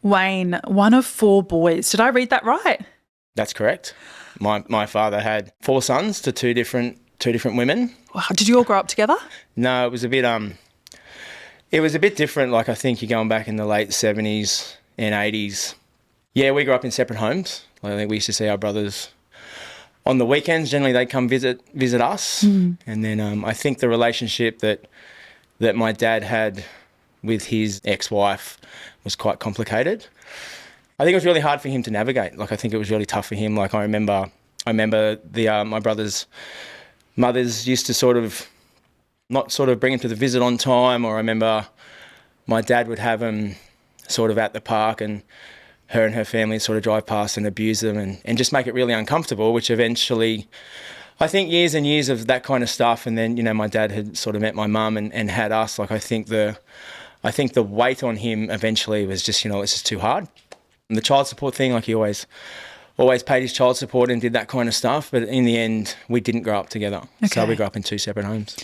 Wayne, one of 4 boys. Did I read that right? That's correct. My father had 4 sons to two different women. Wow. Did you all grow up together? No, it was a bit different. Like, I think you're going back in the late 70s and 80s. Yeah, we grew up in separate homes. Like, I think we used to see our brothers on the weekends. Generally, they'd come visit us. And then I think the relationship that my dad had with his ex-wife was quite complicated. I think it was really hard for him to navigate. Like, I think it was really tough for him. Like, I remember my brother's mothers used to not bring him to the visit on time, or I remember my dad would have him sort of at the park and her family sort of drive past and abuse them and just make it really uncomfortable, which eventually, I think years and years of that kind of stuff. And then, my dad had sort of met my mum and had us. Like, I think the weight on him eventually was just, it's just too hard. And the child support thing, like, he always paid his child support and did that kind of stuff. But in the end, we didn't grow up together. Okay. So we grew up in 2 separate homes.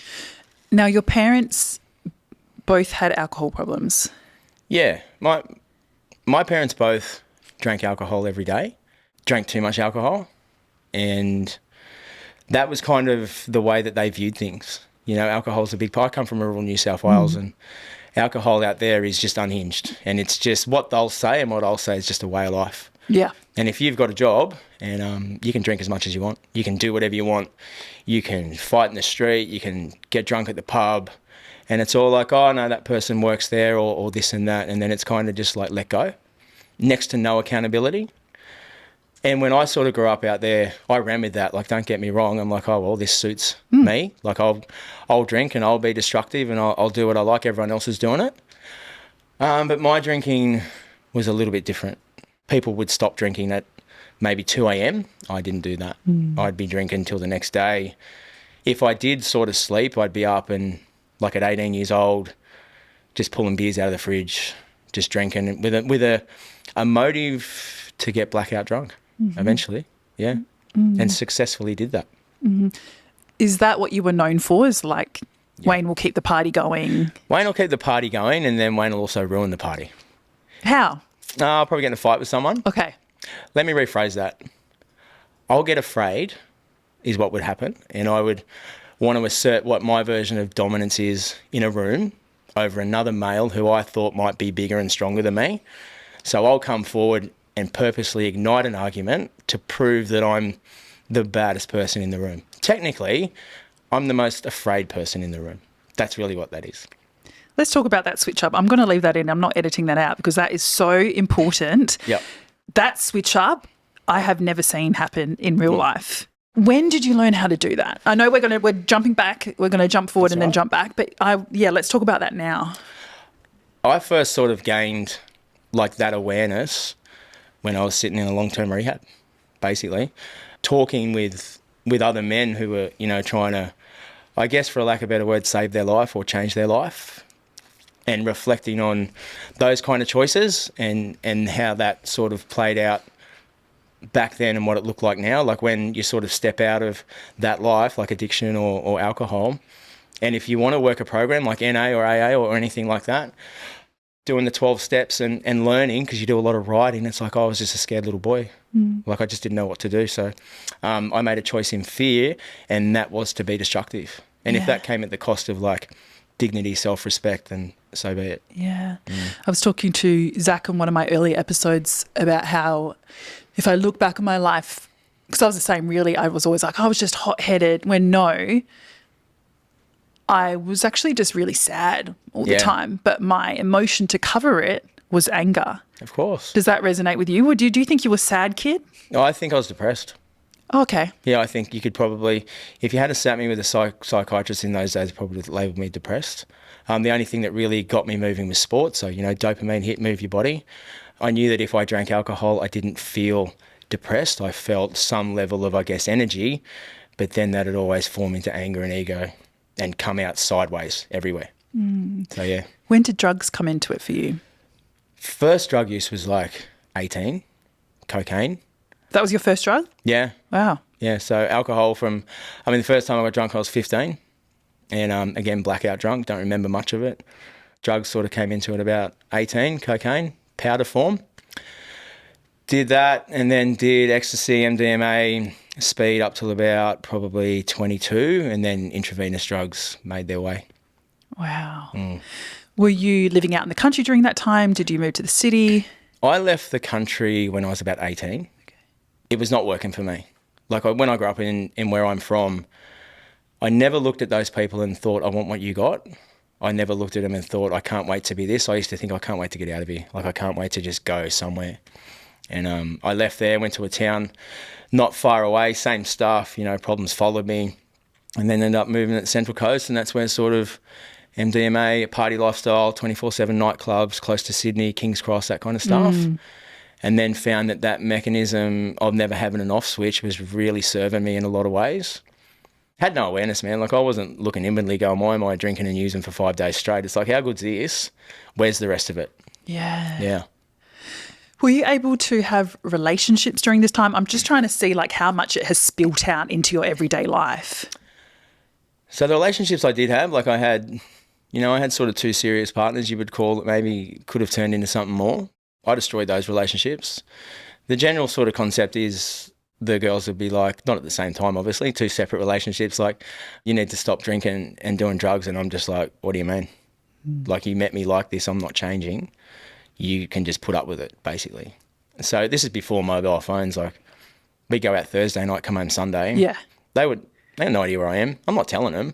Now, your parents both had alcohol problems. Yeah. My parents both drank alcohol every day, drank too much alcohol. And that was kind of the way that they viewed things. Alcohol's a big part. I come from rural New South Wales and alcohol out there is just unhinged. And it's just what they'll say, and what I'll say is just a way of life. Yeah. And if you've got a job and you can drink as much as you want, you can do whatever you want, you can fight in the street, you can get drunk at the pub, and it's all like, oh, no, that person works there or this and that, and then it's kind of just like let go. Next to no accountability. And when I sort of grew up out there, I ran with that. Like, don't get me wrong, I'm like, oh, well, this suits me. Like, I'll drink and I'll be destructive and I'll do what I like. Everyone else is doing it. But my drinking was a little bit different. People would stop drinking at maybe 2 a.m. I didn't do that. I'd be drinking till the next day. If I did sort of sleep, I'd be up and, like, at 18 years old, just pulling beers out of the fridge, just drinking with a motive to get blackout drunk eventually. Yeah. And successfully did that. Is that what you were known for? Is like, Wayne will keep the party going? Wayne will keep the party going, and then Wayne will also ruin the party. How? I'll probably get in a fight with someone. Okay. Let me rephrase that. I'll get afraid is what would happen, and I would want to assert what my version of dominance is in a room over another male who I thought might be bigger and stronger than me. So I'll come forward and purposely ignite an argument to prove that I'm the baddest person in the room. Technically, I'm the most afraid person in the room. That's really what that is. Let's talk about that switch up. I'm going to leave that in. I'm not editing that out because that is so important. Yep. That switch up, I have never seen happen in real life. When did you learn how to do that? I know we're jumping back. We're going to jump forward and then jump back. But let's talk about that now. I first sort of gained like that awareness when I was sitting in a long-term rehab, basically, talking with other men who were, trying to, I guess for a lack of a better word, save their life or change their life, and reflecting on those kind of choices and how that sort of played out back then and what it looked like now. Like when you sort of step out of that life, like addiction or alcohol, and if you want to work a program like NA or AA or anything like that, doing the 12 steps and learning, because you do a lot of writing, it's like, I was just a scared little boy. Like I just didn't know what to do. So I made a choice in fear, and that was to be destructive. And if that came at the cost of like dignity, self-respect, then so be it. Yeah. I was talking to Zach on one of my earlier episodes about how if I look back on my life, because I was the same really, I was always like, I was just hot-headed, when no, I was actually just really sad all the time. But my emotion to cover it was anger. Of course. Does that resonate with you? Or do you think you were a sad kid? No, I think I was depressed. Oh, okay. Yeah, I think you could probably, if you had sat me with a psychiatrist in those days, probably labelled me depressed. The only thing that really got me moving was sport. So, dopamine hit, move your body. I knew that if I drank alcohol, I didn't feel depressed. I felt some level of, I guess, energy, but then that'd always form into anger and ego and come out sideways everywhere. So, yeah. When did drugs come into it for you? First drug use was like 18, cocaine. That was your first drug? Yeah. Wow. Yeah, so alcohol the first time I got drunk I was 15, and again, blackout drunk, don't remember much of it. Drugs sort of came into it about 18, cocaine, powder form. Did that and then did ecstasy, MDMA, speed up till about probably 22, and then intravenous drugs made their way. Wow. Were you living out in the country during that time? Did you move to the city? I left the country when I was about 18. Okay. It was not working for me. Like when I grew up in where I'm from, I never looked at those people and thought, I want what you got. I never looked at them and thought, I can't wait to be this. I used to think, I can't wait to get out of here. Like, I can't wait to just go somewhere. And I left there, went to a town not far away, same stuff, problems followed me, and then ended up moving to the Central Coast, and that's where sort of MDMA, party lifestyle, 24/7 nightclubs, close to Sydney, King's Cross, that kind of stuff. And then found that mechanism of never having an off switch was really serving me in a lot of ways. Had no awareness, man. Like, I wasn't looking inwardly going, why am I drinking and using for 5 days straight? It's like, how good's this? Where's the rest of it? Yeah. Were you able to have relationships during this time? I'm just trying to see like how much it has spilt out into your everyday life. So the relationships I did have, like I had sort of 2 serious partners you would call that maybe could have turned into something more. I destroyed those relationships. The general sort of concept is the girls would be like, not at the same time obviously, 2 separate relationships, like, you need to stop drinking and doing drugs, and I'm just like, what do you mean? Like, you met me like this, I'm not changing. You can just put up with it, basically. So this is before mobile phones. Like, we go out Thursday night, come home Sunday. Yeah. They have no idea where I am. I'm not telling them.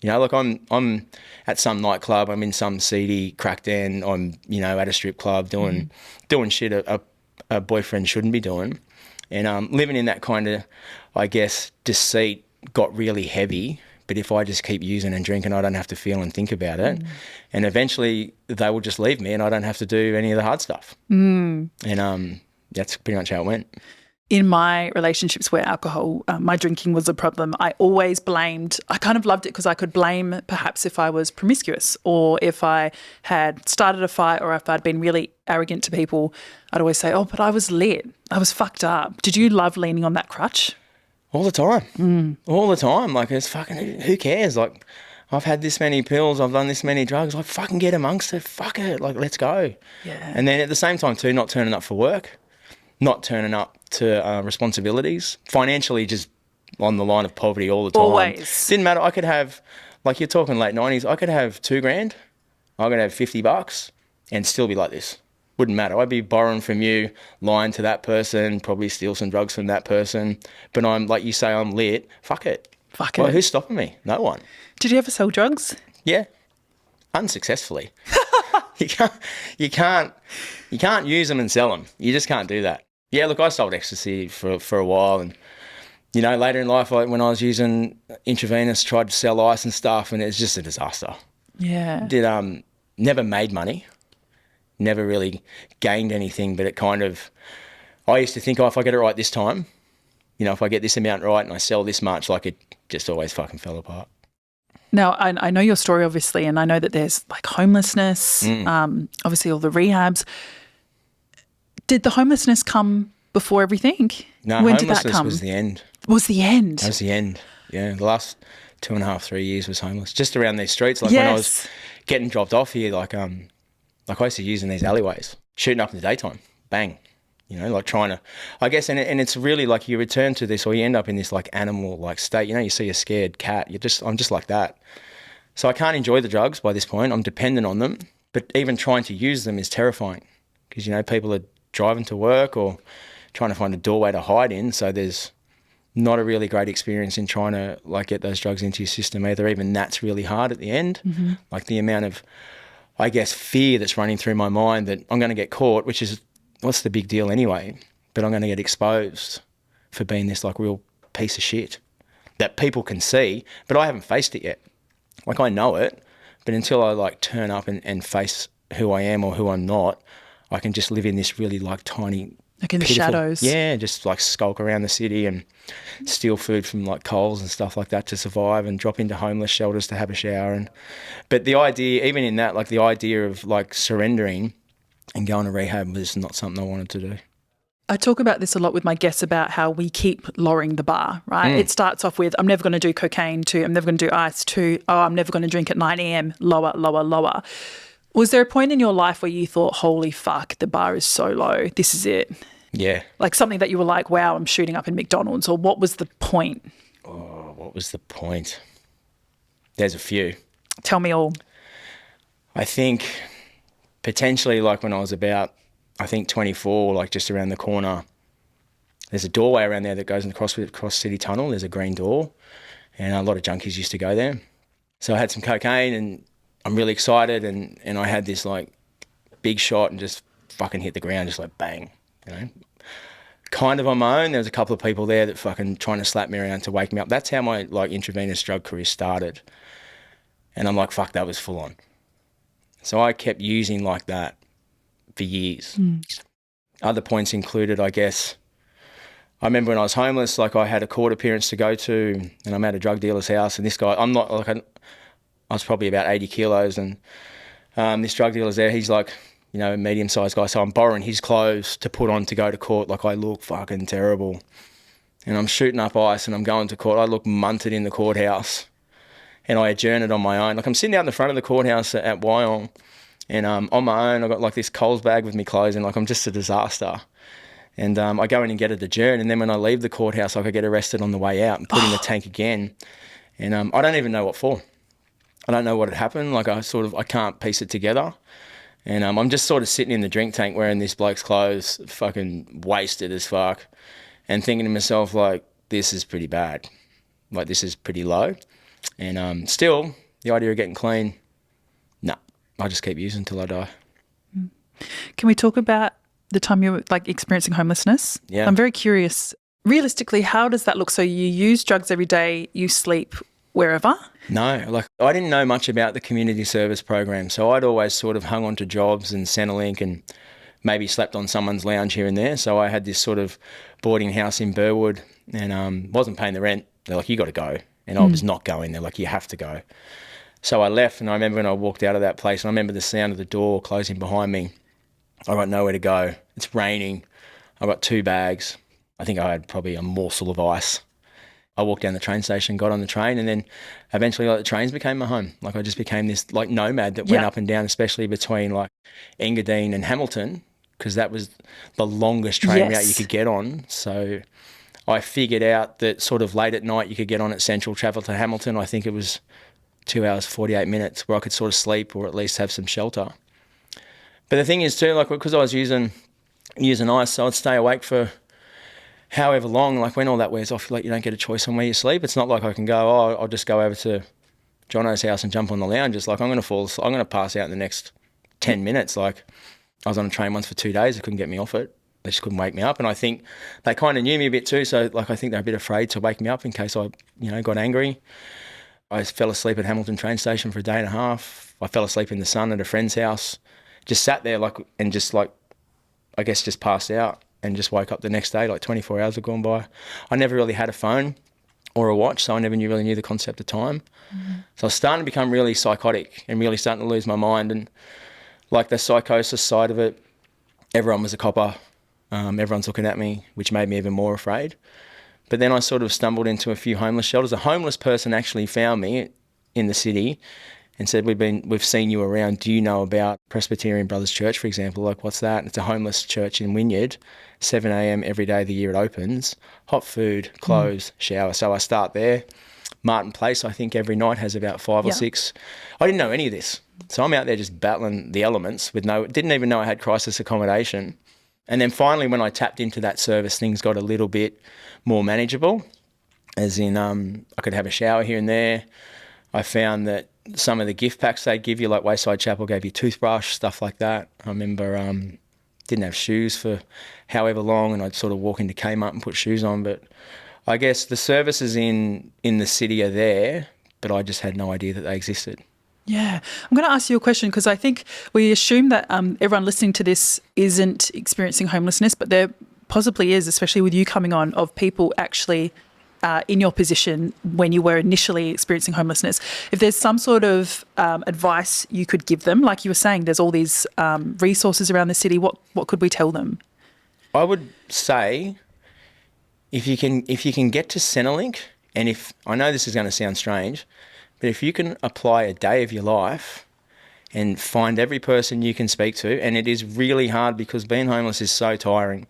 Like, I'm at some nightclub, I'm in some seedy crack den, I'm, at a strip club doing shit a boyfriend shouldn't be doing. And living in that kind of, I guess, deceit got really heavy. But if I just keep using and drinking, I don't have to feel and think about it. And eventually they will just leave me and I don't have to do any of the hard stuff. And that's pretty much how it went. In my relationships where alcohol, my drinking was a problem, I always blamed, I kind of loved it because I could blame perhaps if I was promiscuous or if I had started a fight or if I'd been really arrogant to people. I'd always say, oh, but I was lit. I was fucked up. Did you love leaning on that crutch? All the time. All the time. Like, it's fucking, who cares? Like, I've had this many pills, I've done this many drugs, like, fucking get amongst it, fuck it, like, let's go. Yeah. And then at the same time too, not turning up for work, not turning up to responsibilities, financially just on the line of poverty all the time. Always. Didn't matter, I could have, like, you're talking late 90s, I could have $2,000, I could have $50 and still be like this. Wouldn't matter. I'd be borrowing from you, lying to that person, probably steal some drugs from that person. But I'm, like you say, I'm lit. Fuck it. Fuck it. Well, who's stopping me? No one. Did you ever sell drugs? Yeah. Unsuccessfully. You can't use them and sell them. You just can't do that. Yeah, look, I sold ecstasy for a while, and later in life, when I was using intravenous, tried to sell ice and stuff, and it's just a disaster. Yeah. Never made money. Never really gained anything, but it kind of, I used to think, if I get it right this time, if I get this amount right and I sell this much, like, it just always fucking fell apart. Now, I know your story, obviously, and I know that there's like homelessness, obviously all the rehabs. Did the homelessness come before everything? No, when homelessness did that come? was the end. Was the end? That was the end, yeah. The last 2.5, 3 years was homeless, just around these streets. Like, yes. When I was getting dropped off here, like I used to use in these alleyways, shooting up in the daytime, bang, like trying to, I guess, and it's really like you return to this, or you end up in this like animal like state. You see a scared cat, I'm just like that. So I can't enjoy the drugs by this point. I'm dependent on them, but even trying to use them is terrifying because people are driving to work or trying to find a doorway to hide in. So there's not a really great experience in trying to like get those drugs into your system either. Even that's really hard at the end. Like the amount of, I guess, fear that's running through my mind that I'm going to get caught, which is, what's the big deal anyway? But I'm going to get exposed for being this like real piece of shit that people can see, but I haven't faced it yet. Like, I know it, but until I like turn up and face who I am or who I'm not, I can just live in this really like tiny, like in the pitiful, shadows. Yeah, just like skulk around the city and steal food from like Coles and stuff like that to survive, and drop into homeless shelters to have a shower. But the idea, even in that, like the idea of like surrendering and going to rehab was not something I wanted to do. I talk about this a lot with my guests about how we keep lowering the bar, right? It starts off with, I'm never going to do cocaine, to I'm never going to do ice, to, I'm never going to drink at 9 a.m, lower, lower, lower. Was there a point in your life where you thought, holy fuck, the bar is so low, this is it? Yeah. Like something that you were like, wow, I'm shooting up in McDonald's, or what was the point? Oh, what was the point? There's a few. Tell me all. I think potentially like when I was about, I think 24, like just around the corner, there's a doorway around there that goes across City Tunnel. There's a green door and a lot of junkies used to go there. So I had some cocaine and I'm really excited and I had this like big shot and just fucking hit the ground, just like bang, you know. Kind of on my own. There was a couple of people there that fucking trying to slap me around to wake me up. That's how my like intravenous drug career started. And I'm like, fuck, that was full on. So I kept using like that for years. Other points included, I guess, I remember when I was homeless, like I had a court appearance to go to and I'm at a drug dealer's house and this guy, I'm not like, I was probably about 80 kilos and this drug dealer's there, he's like, you know, a medium-sized guy, so I'm borrowing his clothes to put on to go to court. Like I look fucking terrible. And I'm shooting up ice and I'm going to court. I look munted in the courthouse and I adjourn it on my own. Like I'm sitting out in the front of the courthouse at Wyong and on my own, I got like this Coles bag with me clothes and like I'm just a disaster. And I go in and get it adjourned. And then when I leave the courthouse, like I get arrested on the way out and put in the tank again. And I don't even know what for. I don't know what had happened. Like I can't piece it together. And I'm just sort of sitting in the drink tank wearing this bloke's clothes, fucking wasted as fuck, and thinking to myself, like, this is pretty bad. Like, this is pretty low. And still, the idea of getting clean, nah, I just keep using until I die. Can we talk about the time you were like experiencing homelessness? Yeah. I'm very curious. Realistically, how does that look? So you use drugs every day, you sleep wherever? No, like I didn't know much about the community service program. So I'd always sort of hung on to jobs and Centrelink and maybe slept on someone's lounge here and there. So I had this sort of boarding house in Burwood and wasn't paying the rent. They're like, you got to go. And I was not going. They're like, you have to go. So I left and I remember when I walked out of that place, and I remember the sound of the door closing behind me. I got nowhere to go. It's raining. I got 2 bags. I think I had probably a morsel of ice. I walked down the train station, got on the train, and then eventually like the trains became my home. Like I just became this like nomad that went up and down, especially between like Engadine and Hamilton, because that was the longest train route you could get on. So I figured out that sort of late at night you could get on at Central, travel to Hamilton. I think it was 2 hours, 48 minutes where I could sort of sleep or at least have some shelter. But the thing is too, like because I was using ice, so I'd stay awake for however long. Like when all that wears off, like you don't get a choice on where you sleep. It's not like I can go, oh, I'll just go over to Jono's house and jump on the lounge. It's like I'm going to pass out in the next 10 minutes. Like I was on a train once for 2 days. They couldn't get me off it. They just couldn't wake me up. And I think they kind of knew me a bit too. So like I think they're a bit afraid to wake me up in case I, got angry. I fell asleep at Hamilton train station for a day and a half. I fell asleep in the sun at a friend's house. Just sat there I guess just passed out and just woke up the next day, like 24 hours had gone by. I never really had a phone or a watch, so I never really knew the concept of time. So I was starting to become really psychotic and really starting to lose my mind. And like the psychosis side of it, everyone was a copper. Everyone's looking at me, which made me even more afraid. But then I sort of stumbled into a few homeless shelters. A homeless person actually found me in the city and said, we've seen you around. Do you know about Presbyterian Brothers Church, for example? Like, what's that? It's a homeless church in Wynyard, 7 a.m. every day of the year it opens. Hot food, clothes, shower. So I start there. Martin Place, I think every night has about 5 or 6. I didn't know any of this. So I'm out there just battling the elements didn't even know I had crisis accommodation. And then finally, when I tapped into that service, things got a little bit more manageable, as in I could have a shower here and there. I found that some of the gift packs they'd give you, like Wayside Chapel gave you toothbrush, stuff like that. I remember didn't have shoes for however long, and I'd sort of walk into Kmart and put shoes on. But I guess the services in the city are there, but I just had no idea that they existed. Yeah. I'm going to ask you a question because I think we assume that everyone listening to this isn't experiencing homelessness, but there possibly is, especially with you coming on, of people actually in your position when you were initially experiencing homelessness. If there's some sort of advice you could give them, like you were saying, there's all these resources around the city, what could we tell them? I would say if you can get to Centrelink, and I know this is going to sound strange, but if you can apply a day of your life, and find every person you can speak to. And it is really hard because being homeless is so tiring.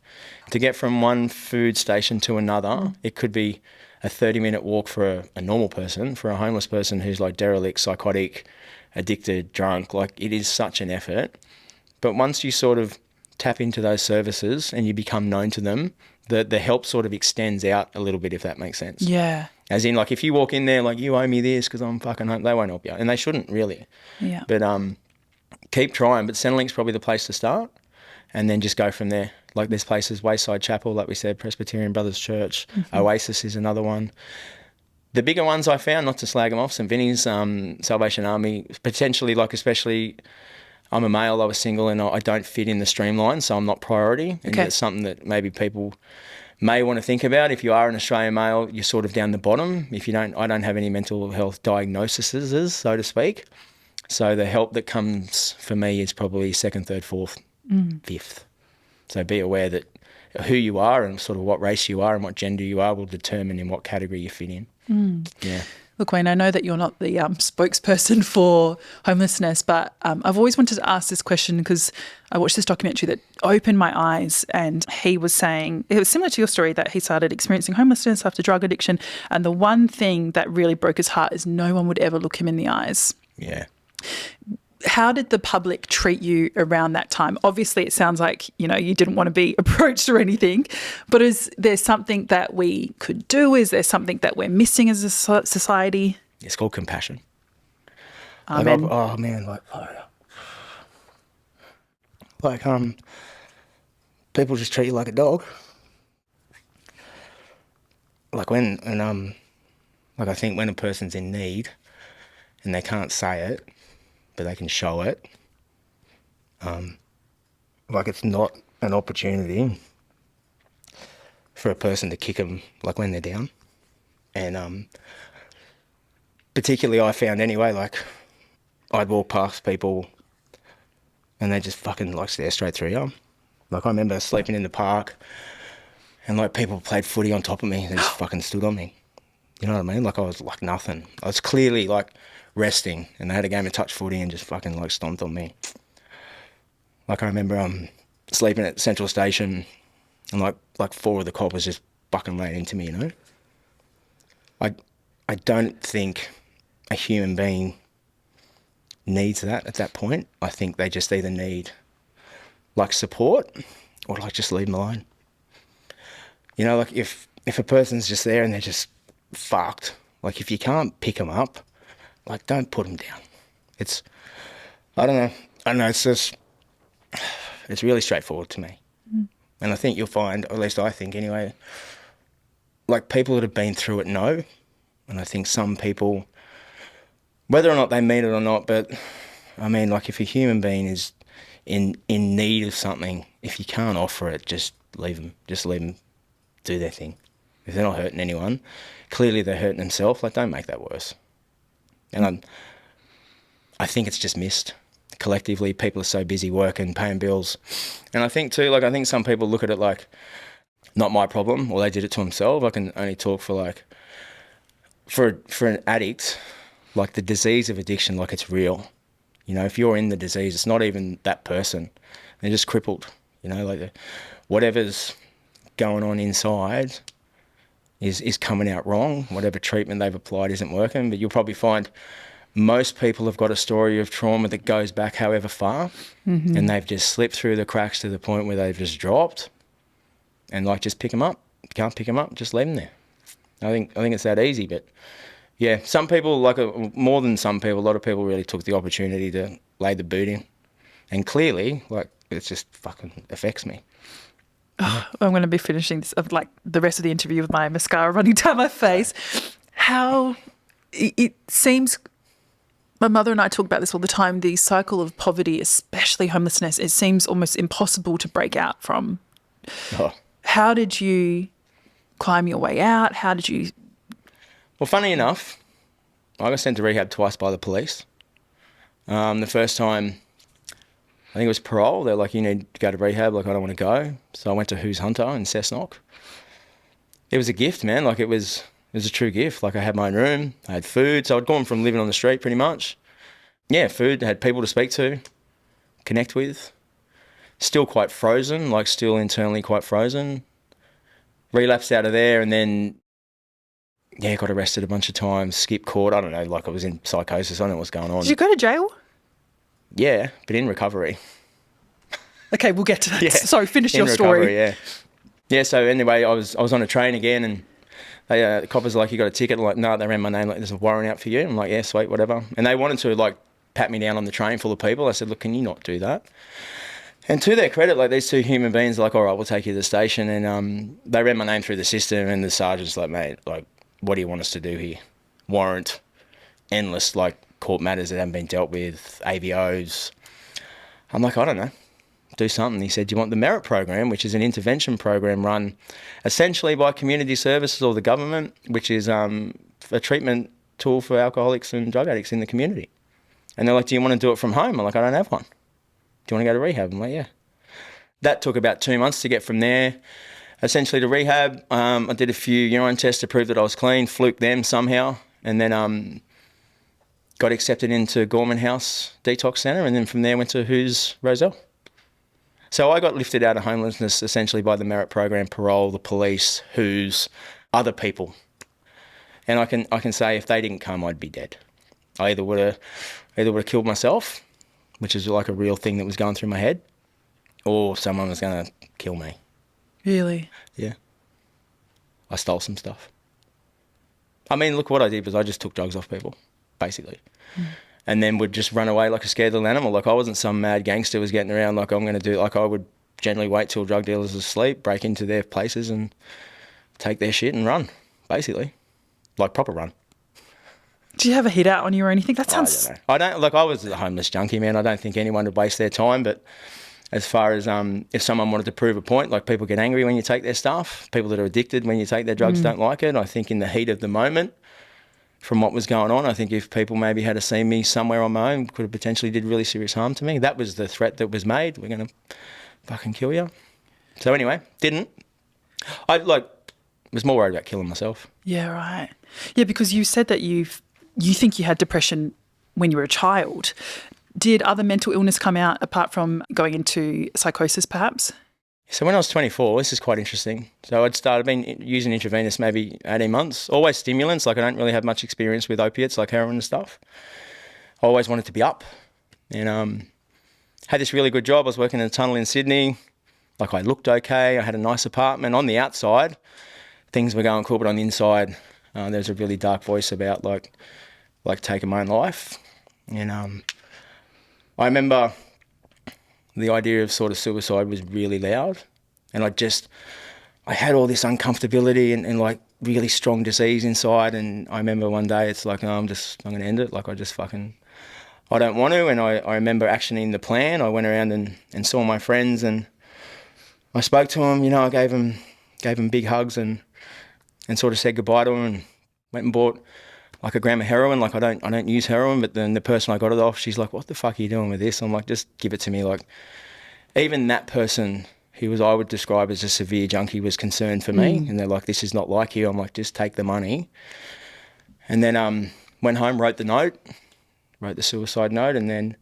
To get from one food station to another, it could be a 30-minute walk for a normal person. For a homeless person who's like derelict, psychotic, addicted, drunk, like it is such an effort. But once you sort of tap into those services and you become known to them, the help sort of extends out a little bit, if that makes sense. Yeah. As in, like, if you walk in there like, you owe me this because I'm fucking home, they won't help you. And they shouldn't really. Yeah. But keep trying. But Centrelink's probably the place to start and then just go from there. Like there's places, Wayside Chapel, like we said, Presbyterian Brothers Church, Oasis is another one. The bigger ones I found, not to slag them off, St Vinny's, Salvation Army, potentially, like especially I'm a male, I was single and I don't fit in the streamline, so I'm not priority. And it's something that maybe people may want to think about. If you are an Australian male, you're sort of down the bottom. If you don't, I don't have any mental health diagnoses, so to speak. So the help that comes for me is probably second, third, fourth, fifth. So be aware that who you are and sort of what race you are and what gender you are will determine in what category you fit in. Yeah. Look, Wayne, I know that you're not the spokesperson for homelessness, but I've always wanted to ask this question because I watched this documentary that opened my eyes, and he was saying, it was similar to your story, that he started experiencing homelessness after drug addiction, and the one thing that really broke his heart is no one would ever look him in the eyes. Yeah. How did the public treat you around that time? Obviously, it sounds like, you know, you didn't want to be approached or anything, but is there something that we could do? Is there something that we're missing as a society? It's called compassion. Amen. Like, oh man, people just treat you like a dog. Like I think when a person's in need and they can't say it, but they can show it. Like it's not an opportunity for a person to kick them like when they're down. And particularly I found anyway, like I'd walk past people and they just fucking like stare straight through you. Like I remember sleeping in the park and like people played footy on top of me and just fucking stood on me. You know what I mean? Like I was like nothing. I was clearly like resting and they had a game of touch footy and just fucking like stomped on me. Like I remember sleeping at Central Station and like four of the coppers just fucking ran into me, you know? I don't think a human being needs that at that point. I think they just either need like support or like just leave them alone. You know, like if a person's just there and they're just fucked, like if you can't pick them up, like don't put them down. It's, I don't know, it's just, it's really straightforward to me. And I think you'll find, or at least I think anyway, like people that have been through it know. And I think some people, whether or not they mean it or not, but I mean, like if a human being is in need of something, if you can't offer it, just leave them do their thing. If they're not hurting anyone, clearly they're hurting themselves, like don't make that worse. And I think it's just missed. Collectively, people are so busy working, paying bills. And I think too, like I think some people look at it like, not my problem, or they did it to themselves. I can only talk for like, for an addict, like the disease of addiction, like it's real. You know, if you're in the disease, it's not even that person. They're just crippled. You know, like whatever's going on inside is coming out wrong. Whatever treatment they've applied isn't working. But you'll probably find most people have got a story of trauma that goes back however far, and they've just slipped through the cracks to the point where they've just dropped. And like, just pick them up. If you can't pick them up, just leave them there. I think it's that easy. But yeah, some people, like more than some people, a lot of people really took the opportunity to lay the boot in. And clearly, like, it just fucking affects me. Oh, I'm going to be finishing this, of like the rest of the interview with my mascara running down my face. How it seems, my mother and I talk about this all the time, the cycle of poverty, especially homelessness, it seems almost impossible to break out from. Oh. How did you climb your way out? How did you... Well, funny enough, I got sent to rehab twice by the police. The first time, I think it was parole. They're like, you need to go to rehab. Like, I don't want to go. So I went to Who's Hunter in Cessnock. It was a gift, man. Like, it was a true gift. Like, I had my own room. I had food. So I'd gone from living on the street pretty much yeah, food, had people to speak to, connect with. Still quite frozen, like still internally quite frozen. Relapsed out of there and then, yeah, got arrested a bunch of times, skipped court. I don't know, like I was in psychosis. I don't know what's going on. Did you go to jail? Yeah, but in recovery. Okay, we'll get to that. Yeah, Sorry, finish your recovery, story. Yeah. Yeah, so anyway, I was on a train again and they, the coppers were like, you got a ticket? I'm like, no, they ran my name, like, there's a warrant out for you. I'm like, yeah, sweet, whatever. And they wanted to, like, pat me down on the train full of people. I said, look, can you not do that? And to their credit, like, these two human beings are like, all right, we'll take you to the station. And they ran my name through the system and the sergeant's like, mate, like, what do you want us to do here? Warrant, endless, like, court matters that haven't been dealt with, AVOs. I'm like, I don't know. Do something. He said, do you want the merit program, which is an intervention program run essentially by community services or the government, which is a treatment tool for alcoholics and drug addicts in the community. And they're like, do you want to do it from home? I'm like, I don't have one. Do you want to go to rehab? I'm like, yeah. That took about 2 months to get from there essentially to rehab. I did a few urine tests to prove that I was clean, fluked them somehow, and then got accepted into Gorman House Detox Centre, and then from there went to Who's Roselle. So I got lifted out of homelessness essentially by the merit program, parole, the police, Who's, other people. And I can say if they didn't come, I'd be dead. I either would have killed myself, which is like a real thing that was going through my head, or someone was going to kill me. Really? Yeah. I stole some stuff. I mean, look, what I did was I just took drugs off people, basically. And then would just run away like a scared little animal. Like I wasn't some mad gangster who was getting around like I'm going to do. Like I would generally wait till drug dealers are asleep, break into their places and take their shit and run, basically. Like proper run. Do you have a hit out on you or anything? That sounds... I don't, like I was a homeless junkie, man. I don't think anyone would waste their time, but as far as if someone wanted to prove a point, like people get angry when you take their stuff, people that are addicted when you take their drugs don't like it. I think in the heat of the moment, from what was going on, I think if people maybe had seen me somewhere on my own, could have potentially did really serious harm to me. That was the threat that was made. We're going to fucking kill you. So anyway, didn't. I was more worried about killing myself. Yeah, right. Yeah, because you said that you think you had depression when you were a child. Did other mental illness come out apart from going into psychosis perhaps? So when I was 24, this is quite interesting. So I'd been using intravenous maybe 18 months, always stimulants. Like I don't really have much experience with opiates like heroin and stuff. I always wanted to be up and had this really good job. I was working in a tunnel in Sydney. Like I looked okay. I had a nice apartment. On the outside, things were going cool, but on the inside, there's a really dark voice about like taking my own life. And I remember the idea of sort of suicide was really loud, and I had all this uncomfortability and like really strong disease inside. And I remember one day it's like, no, I'm going to end it. Like I don't want to. And I remember actioning the plan. I went around and saw my friends and I spoke to them, I gave them big hugs and sort of said goodbye to them and went and bought like a gram of heroin. Like I don't use heroin, but then the person I got it off, she's like, what the fuck are you doing with this? I'm like, just give it to me. Like even that person who I would describe as a severe junkie was concerned for me. And they're like, this is not like you. I'm like, just take the money. And then went home, wrote the suicide note, and then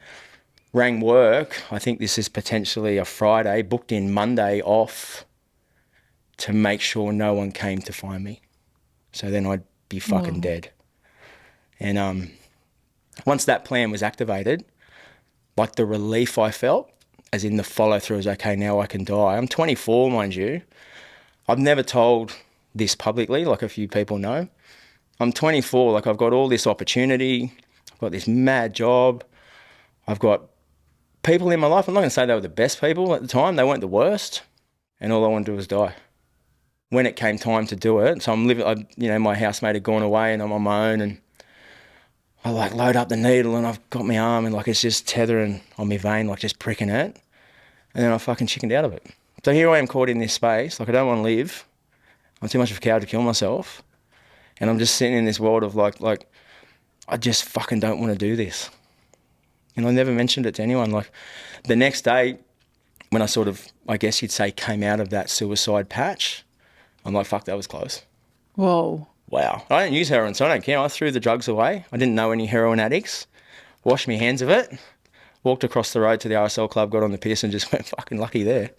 rang work. I think this is potentially a Friday, booked in Monday off to make sure no one came to find me. So then I'd be fucking dead. And once that plan was activated, like the relief I felt, as in the follow through is okay, now I can die. I'm 24, mind you. I've never told this publicly, like a few people know. I'm 24, like I've got all this opportunity. I've got this mad job. I've got people in my life. I'm not going to say they were the best people at the time. They weren't the worst. And all I wanted to do was die. When it came time to do it, so I'm living, my housemate had gone away and I'm on my own, and I like load up the needle and I've got my arm and like it's just tethering on my vein, like just pricking it. And then I fucking chickened out of it. So here I am caught in this space, like I don't want to live. I'm too much of a coward to kill myself. And I'm just sitting in this world of like I just fucking don't want to do this. And I never mentioned it to anyone. Like the next day when I sort of, I guess you'd say, came out of that suicide patch, I'm like, fuck, that was close. Whoa. Wow. I don't use heroin, so I don't care. I threw the drugs away. I didn't know any heroin addicts. washed my hands of it, walked across the road to the RSL club, got on the piss and just went fucking lucky there.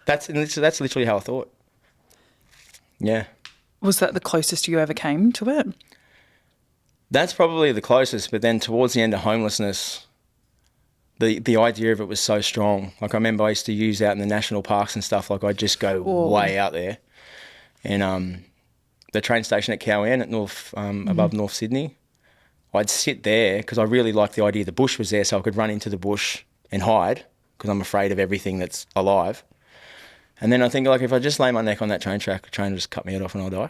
That's literally how I thought. Yeah. Was that the closest you ever came to it? That's probably the closest, but then towards the end of homelessness, the idea of it was so strong. Like I remember I used to use out in the national parks and stuff, like I'd just go way out there. And the train station at Cowan at above North Sydney, I'd sit there because I really liked the idea the bush was there, so I could run into the bush and hide because I'm afraid of everything that's alive. And then I think, like, if I just lay my neck on that train track, the train will just cut me head off and I'll die.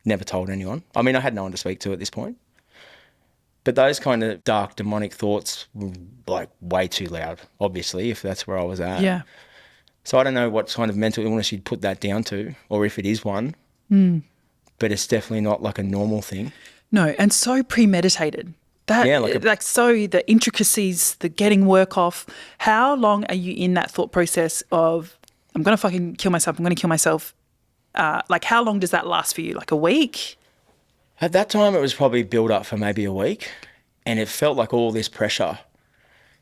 Never told anyone. I mean, I had no one to speak to at this point. But those kind of dark, demonic thoughts were, like, way too loud, obviously, if that's where I was at. Yeah. So I don't know what kind of mental illness you'd put that down to, or if it is one. But it's definitely not, like, a normal thing. No, and so premeditated. So the intricacies, the getting work off. How long are you in that thought process of, I'm going to fucking kill myself, I'm going to kill myself? Like, how long does that last for you? Like a week? At that time, it was probably built up for maybe a week, and it felt like all this pressure,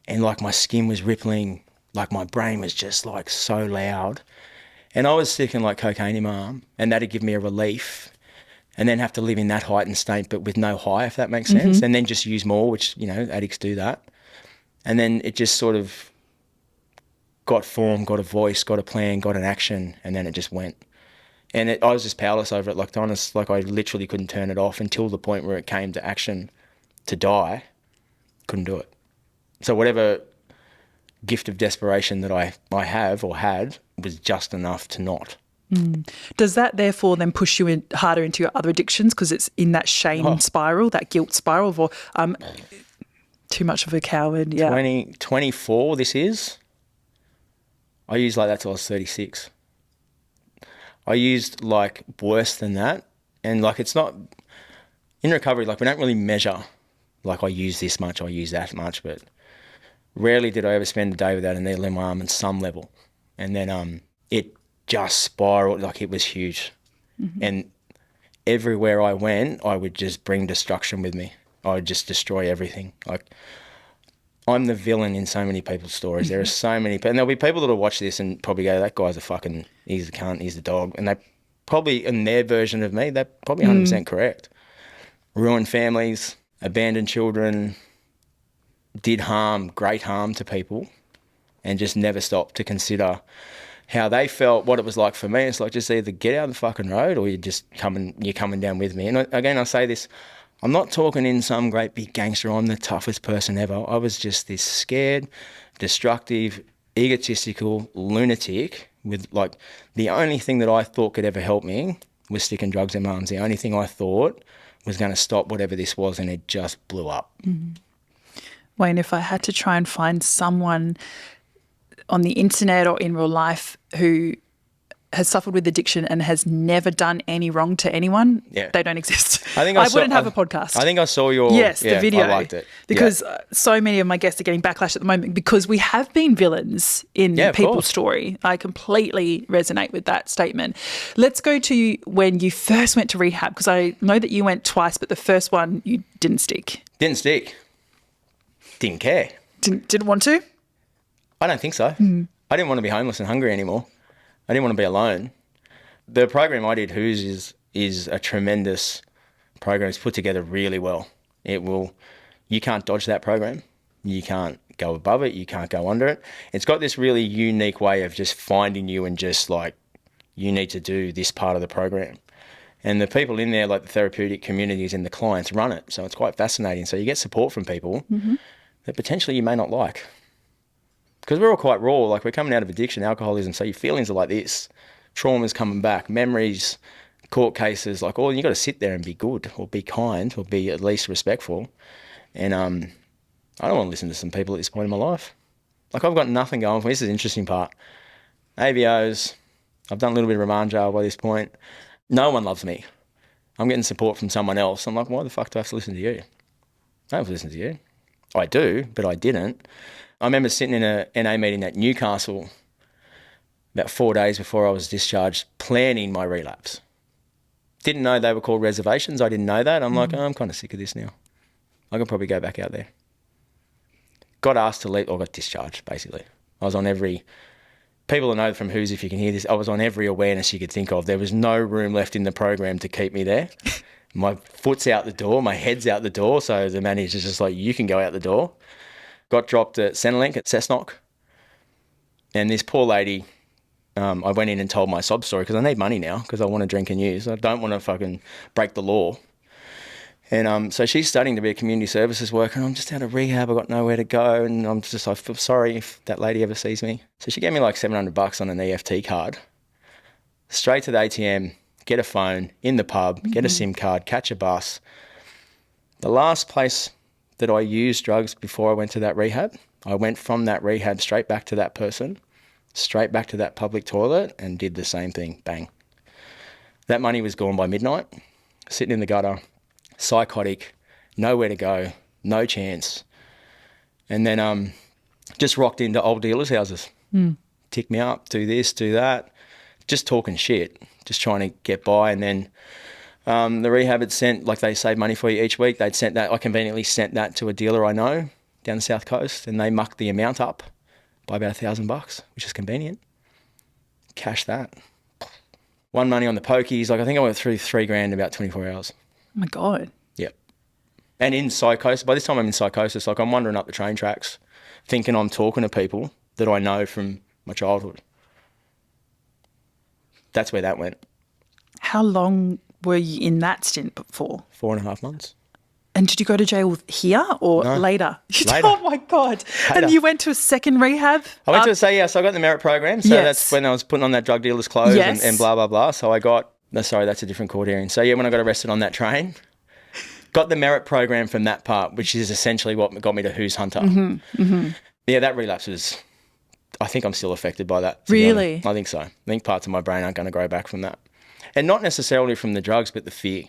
and like my skin was rippling, like my brain was just like so loud, and I was sticking like cocaine in my arm, and that'd give me a relief, and then have to live in that heightened state, but with no high, if that makes sense, and then just use more, which, you know, addicts do that, and then it just sort of got form, got a voice, got a plan, got an action, and then it just went. And I was just powerless over it, like, to honest, like I literally couldn't turn it off until the point where it came to action to die. Couldn't do it. So whatever gift of desperation that I have or had was just enough to not. Does that therefore then push you in harder into your other addictions because it's in that shame spiral, that guilt spiral of too much of a coward? Yeah. 24 this is. I used like that till I was 36. I used like worse than that. And like, it's not in recovery, like we don't really measure, like I use this much, I use that much, but rarely did I ever spend a day without a needle in my arm on some level. And then it just spiraled, like it was huge. And everywhere I went, I would just bring destruction with me. I would just destroy everything. Like, I'm the villain in so many people's stories. There are so many people, and there'll be people that'll watch this and probably go, that guy's a fucking, he's a cunt, he's a dog. And they probably, in their version of me, they're probably 100% correct. Ruined families, abandoned children, did harm, great harm to people, and just never stopped to consider how they felt, what it was like for me. It's like, just either get out of the fucking road or you're coming down with me. And again, I say this, I'm not talking in some great big gangster, I'm the toughest person ever. I was just this scared, destructive, egotistical lunatic with, like, the only thing that I thought could ever help me was sticking drugs in my arms. The only thing I thought was going to stop whatever this was, and it just blew up. Wayne, if I had to try and find someone on the internet or in real life who has suffered with addiction and has never done any wrong to anyone, they don't exist. I wouldn't have a podcast. I think I saw your... the video. I liked it. Because so many of my guests are getting backlash at the moment because we have been villains in people's story. I completely resonate with that statement. Let's go to when you first went to rehab, because I know that you went twice, but the first one you didn't stick. Didn't stick. Didn't care. Didn't want to? I don't think so. I didn't want to be homeless and hungry anymore. I didn't want to be alone. The program I did, Who's, is a tremendous program. It's put together really well. You can't dodge that program. You can't go above it. You can't go under it. It's got this really unique way of just finding you and just like, you need to do this part of the program. And the people in there, like the therapeutic communities and the clients, run it. So it's quite fascinating. So you get support from people that potentially you may not like. Because we're all quite raw, like we're coming out of addiction, alcoholism, so your feelings are like this. Trauma's coming back, memories, court cases, like all, you got to sit there and be good or be kind or be at least respectful. And I don't want to listen to some people at this point in my life. Like I've got nothing going for me. This is the interesting part. AVOs, I've done a little bit of remand jail by this point. No one loves me. I'm getting support from someone else. I'm like, why the fuck do I have to listen to you? I don't have to listen to you. I do, but I didn't. I remember sitting in a NA meeting at Newcastle about 4 days before I was discharged, planning my relapse. Didn't know they were called reservations. I didn't know that. I'm like, I'm kind of sick of this now. I could probably go back out there. got asked to leave, or got discharged, basically. I was on every, people will know from Who's if you can hear this, I was on every awareness you could think of. There was no room left in the program to keep me there. My foot's out the door, my head's out the door, so the manager's just like, you can go out the door. Got dropped at Centrelink at Cessnock. And this poor lady, I went in and told my sob story because I need money now because I want to drink and use. I don't want to fucking break the law. And so she's studying to be a community services worker, and I'm just out of rehab. I got nowhere to go, and I feel sorry if that lady ever sees me. So she gave me like $700 on an EFT card. Straight to the ATM, get a phone, in the pub, get a SIM card, catch a bus. The last place that I used drugs before I went to that rehab, I went from that rehab straight back to that person, straight back to that public toilet, and did the same thing. Bang. That money was gone by midnight, sitting in the gutter, psychotic, nowhere to go, no chance. And then just rocked into old dealers' houses. Tick me up, do this, do that, just talking shit, just trying to get by. And then the rehab had sent, like they save money for you each week, they'd sent that, I conveniently sent that to a dealer I know down the South Coast, and they mucked the amount up by about $1,000, which is convenient. Cash that. Won money on the pokies. Like I think I went through $3,000 in about 24 hours. Oh my God. Yep. And in psychosis, by this time I'm in psychosis, like I'm wandering up the train tracks thinking I'm talking to people that I know from my childhood. That's where that went. How long were you in that stint for? 4.5 months. And did you go to jail here or later? Later. Oh my God. Later. And you went to a second rehab? I went to so I got the merit program. So that's when I was putting on that drug dealer's clothes and blah, blah, blah. So I got, sorry, that's a different court hearing. So yeah, when I got arrested on that train, got the merit program from that part, which is essentially what got me to Who's Hunter. Yeah, that relapse was, I think I'm still affected by that. Really? I think so. I think parts of my brain aren't going to grow back from that. And not necessarily from the drugs, but the fear.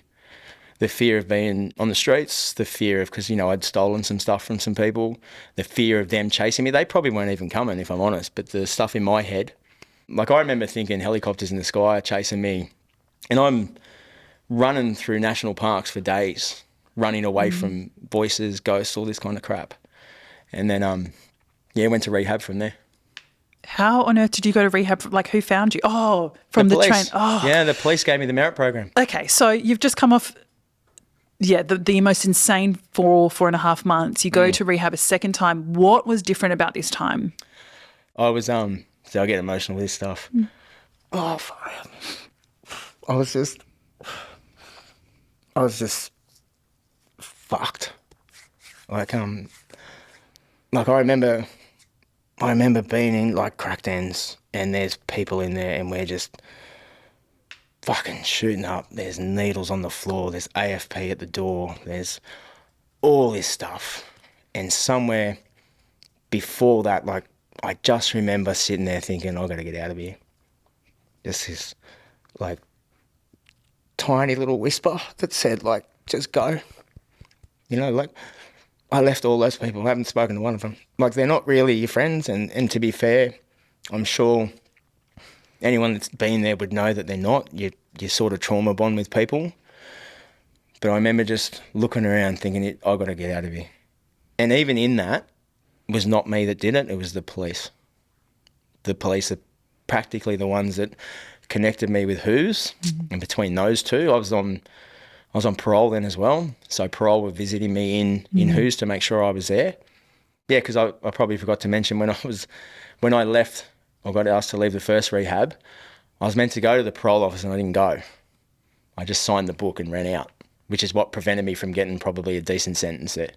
The fear of being on the streets, the fear of, because, I'd stolen some stuff from some people, the fear of them chasing me. They probably weren't even coming, if I'm honest, but the stuff in my head. Like I remember thinking helicopters in the sky are chasing me, and I'm running through national parks for days, running away from voices, ghosts, all this kind of crap. And then, went to rehab from there. How on earth did you go to rehab? Like, who found you? Oh, from the train. Oh. Yeah, the police gave me the merit program. Okay, so you've just come off, the most insane 4.5 months. You go to rehab a second time. What was different about this time? I was, so I get emotional with this stuff. Oh, fuck. I was just fucked. Like I remember being in like crack dens and there's people in there and we're just fucking shooting up. There's needles on the floor. There's AFP at the door. There's all this stuff. And somewhere before that, like I just remember sitting there thinking, I've got to get out of here. Just this like tiny little whisper that said like, just go. Like I left all those people. I haven't spoken to one of them. Like they're not really your friends. And to be fair, I'm sure anyone that's been there would know that they're not. You sort of trauma bond with people. But I remember just looking around thinking, I've got to get out of here. And even in that, it was not me that did it. It was the police. The police are practically the ones that connected me with Who's. And between those two, I was on parole then as well. So parole were visiting me in Who's to make sure I was there. Yeah, because I probably forgot to mention when I left, I got asked to leave the first rehab, I was meant to go to the parole office and I didn't go. I just signed the book and ran out, which is what prevented me from getting probably a decent sentence there.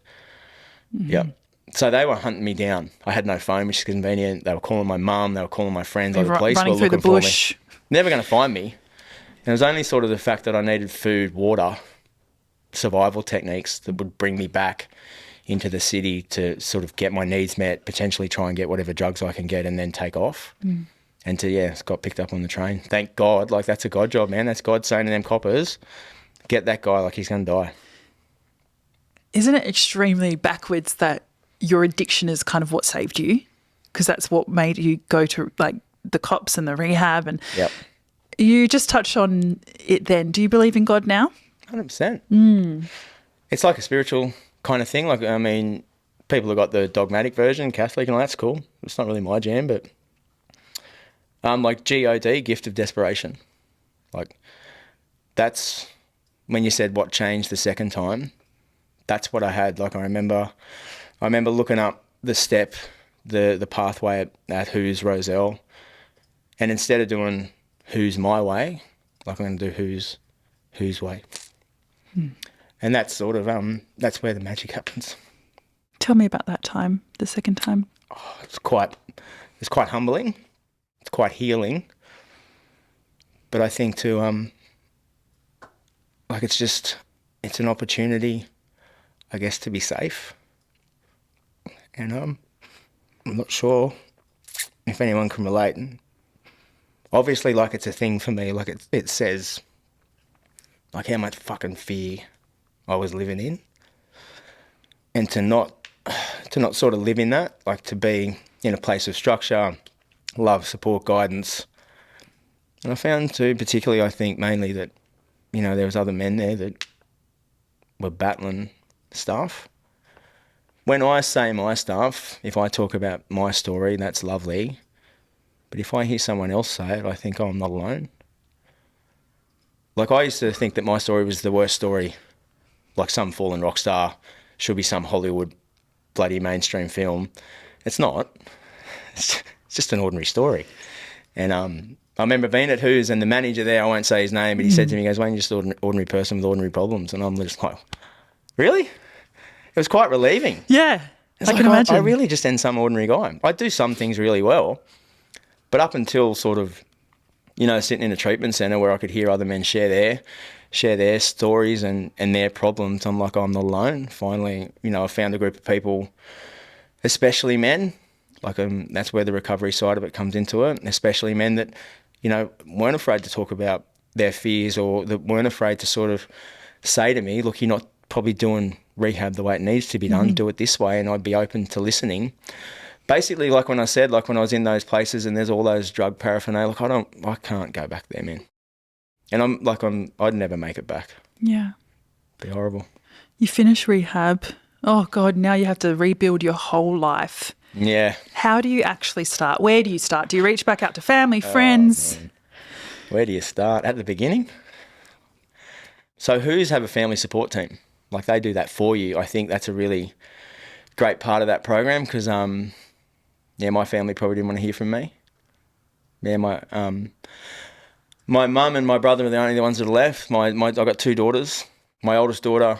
Yep. So they were hunting me down. I had no phone, which is convenient. They were calling my mum, they were calling my friends. Like the police were looking for me. Never going to find me. And it was only sort of the fact that I needed food, water, survival techniques that would bring me back into the city to sort of get my needs met, potentially try and get whatever drugs I can get and then take off. And got picked up on the train. Thank God. Like, that's a God job, man. That's God saying to them coppers, get that guy, like he's going to die. Isn't it extremely backwards that your addiction is kind of what saved you? Because that's what made you go to, like, the cops and the rehab. And you just touched on it then. Do you believe in God now? 100%. It's like a spiritual kind of thing. Like, I mean, people have got the dogmatic version, Catholic, and all that's cool. It's not really my jam, but like God, gift of desperation. Like that's when you said what changed the second time. That's what I had. Like I remember looking up the step, the pathway at Who's Roselle, and instead of doing Who's my way, like I'm going to do Who's way. And that's sort of that's where the magic happens. Tell me about that time, the second time. Oh, it's quite humbling. It's quite healing. But I think to like it's an opportunity, I guess, to be safe. And I'm not sure if anyone can relate. And obviously, like, it's a thing for me. Like it says, like, how much fucking fear I was living in, and to not sort of live in that, like to be in a place of structure, love, support, guidance. And I found too, particularly, I think mainly that, you know, there was other men there that were battling stuff. When I say my stuff, if I talk about my story, that's lovely. But if I hear someone else say it, I think, oh, I'm not alone. Like, I used to think that my story was the worst story. Like some fallen rock star should be some Hollywood bloody mainstream film. It's not. It's just an ordinary story. And I remember being at Who's, and the manager there, I won't say his name, but he said to me, he goes, "Wayne, you're just an ordinary person with ordinary problems." And I'm just like, really? It was quite relieving. Yeah, It's I like, can imagine. I really just am some ordinary guy. I do some things really well, but up until sort of, you know, sitting in a treatment centre where I could hear other men share their stories and their problems, I'm like, oh, I'm not alone. Finally, you know, I found a group of people, especially men, like that's where the recovery side of it comes into it, especially men that, you know, weren't afraid to talk about their fears, or that weren't afraid to sort of say to me, look, you're not probably doing rehab the way it needs to be done, do it this way, and I'd be open to listening. Basically, like when I said, like when I was in those places and there's all those drug paraphernalia, like I can't go back there, man. And I'd never make it back. Yeah. It'd be horrible. You finish rehab. Oh God, now you have to rebuild your whole life. Yeah. How do you actually start? Where do you start? Do you reach back out to family, friends? Man. Where do you start? At the beginning? So Who's have a family support team. Like they do that for you. I think that's a really great part of that program because, my family probably didn't want to hear from me. Yeah, my mum and my brother are the only ones that are left. I got two daughters. My oldest daughter